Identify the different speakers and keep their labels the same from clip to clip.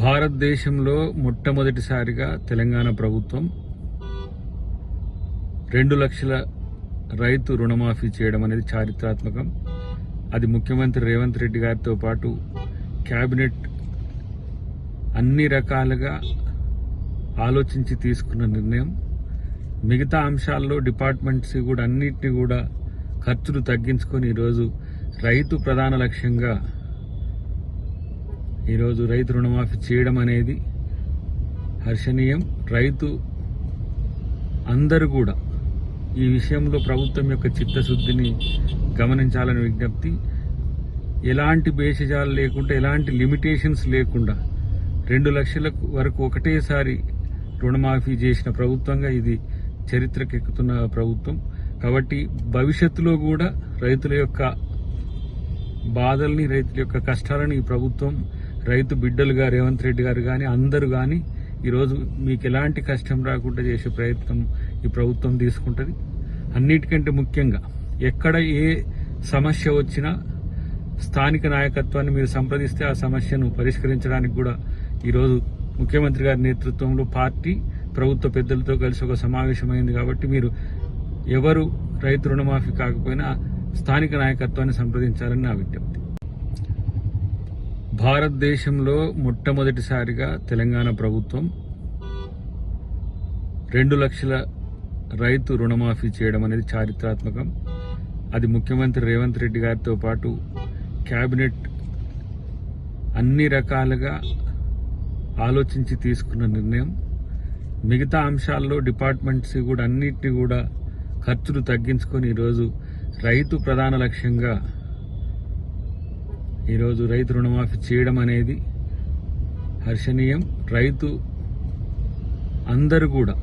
Speaker 1: భారతదేశంలో మొట్టమొదటిసారిగా తెలంగాణ ప్రభుత్వం 2 లక్షల రైతు రుణమాఫీ చేయడం అనేది చారిత్రాత్మకం. అది ముఖ్యమంత్రి రేవంత్ రెడ్డి గారితో పాటు కేబినెట్ అన్ని రకాలుగా ఆలోచించి తీసుకున్న నిర్ణయం. మిగతా అంశాల్లో డిపార్ట్మెంట్స్ కూడా అన్నిటిని కూడా ఖర్చులు తగ్గించుకొని ఈరోజు రైతు ప్రధాన లక్ష్యంగా ఈరోజు రైతు రుణమాఫీ చేయడం అనేది హర్షణీయం. రైతు అందరూ కూడా ఈ విషయంలో ప్రభుత్వం యొక్క చిత్తశుద్ధిని గమనించాలని విజ్ఞప్తి. ఎలాంటి భేషజాలు లేకుండా, ఎలాంటి లిమిటేషన్స్ లేకుండా 2 లక్షల వరకు ఒకటేసారి రుణమాఫీ చేసిన ప్రభుత్వంగా ఇది చరిత్రకెక్కుతున్న ప్రభుత్వం. కాబట్టి భవిష్యత్తులో కూడా రైతుల యొక్క బాధల్ని, రైతుల యొక్క కష్టాలని ఈ ప్రభుత్వం, రైతు బిడ్డలుగా రేవంత్ రెడ్డి గారు కానీ అందరూ కానీ ఈరోజు మీకు ఎలాంటి కష్టం రాకుండా చేసే ప్రయత్నం ఈ ప్రభుత్వం తీసుకుంటుంది. అన్నిటికంటే ముఖ్యంగా ఎక్కడ ఏ సమస్య వచ్చినా స్థానిక నాయకత్వాన్ని మీరు సంప్రదిస్తే ఆ సమస్యను పరిష్కరించడానికి కూడా ఈరోజు ముఖ్యమంత్రి గారి నేతృత్వంలో పార్టీ ప్రభుత్వ పెద్దలతో కలిసి ఒక సమావేశమైంది. కాబట్టి మీరు ఎవరు రైతు రుణమాఫీ కాకపోయినా స్థానిక నాయకత్వాన్ని సంప్రదించాలని నా విజ్ఞప్తి. భారతదేశంలో మొట్టమొదటిసారిగా తెలంగాణ ప్రభుత్వం 2 లక్షల రైతు రుణమాఫీ చేయడం అనేది చారిత్రాత్మకం. అది ముఖ్యమంత్రి రేవంత్ రెడ్డి గారితో పాటు కేబినెట్ అన్ని రకాలుగా ఆలోచించి తీసుకున్న నిర్ణయం. మిగతా అంశాల్లో డిపార్ట్మెంట్స్ కూడా అన్నిటిని కూడా ఖర్చులు తగ్గించుకొని ఈరోజు రైతు ప్రధాన లక్ష్యంగా ఈరోజు రైతు రుణమాఫీ చేయడం అనేది హర్షణీయం. రైతు అందరూ కూడా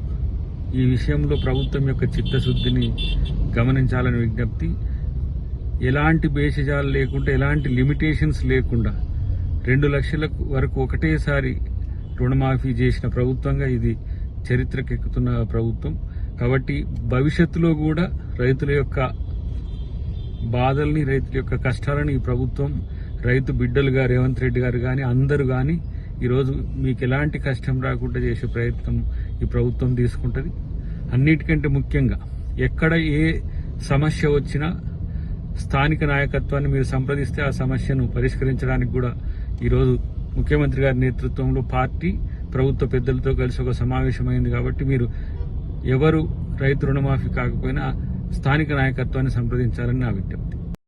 Speaker 1: ఈ విషయంలో ప్రభుత్వం యొక్క చిత్తశుద్ధిని గమనించాలని విజ్ఞప్తి. ఎలాంటి భేషజాలు లేకుండా, ఎలాంటి లిమిటేషన్స్ లేకుండా 2 లక్షల వరకు ఒకటేసారి రుణమాఫీ చేసిన ప్రభుత్వంగా ఇది చరిత్రకెక్కుతున్న ప్రభుత్వం. కాబట్టి భవిష్యత్తులో కూడా రైతుల యొక్క బాధల్ని, రైతుల యొక్క కష్టాలని ఈ ప్రభుత్వం, రైతు బిడ్డలుగా రేవంత్ రెడ్డి గారు కానీ అందరూ కానీ ఈరోజు మీకు ఎలాంటి కష్టం రాకుండా చేసే ప్రయత్నం ఈ ప్రభుత్వం తీసుకుంటుంది. అన్నిటికంటే ముఖ్యంగా ఎక్కడ ఏ సమస్య వచ్చినా స్థానిక నాయకత్వాన్ని మీరు సంప్రదిస్తే ఆ సమస్యను పరిష్కరించడానికి కూడా ఈరోజు ముఖ్యమంత్రి గారి నేతృత్వంలో పార్టీ ప్రభుత్వ పెద్దలతో కలిసి ఒక సమావేశమైంది. కాబట్టి మీరు ఎవరు రైతు రుణమాఫీ కాకపోయినా స్థానిక నాయకత్వాన్ని సంప్రదించాలని నా విజ్ఞప్తి.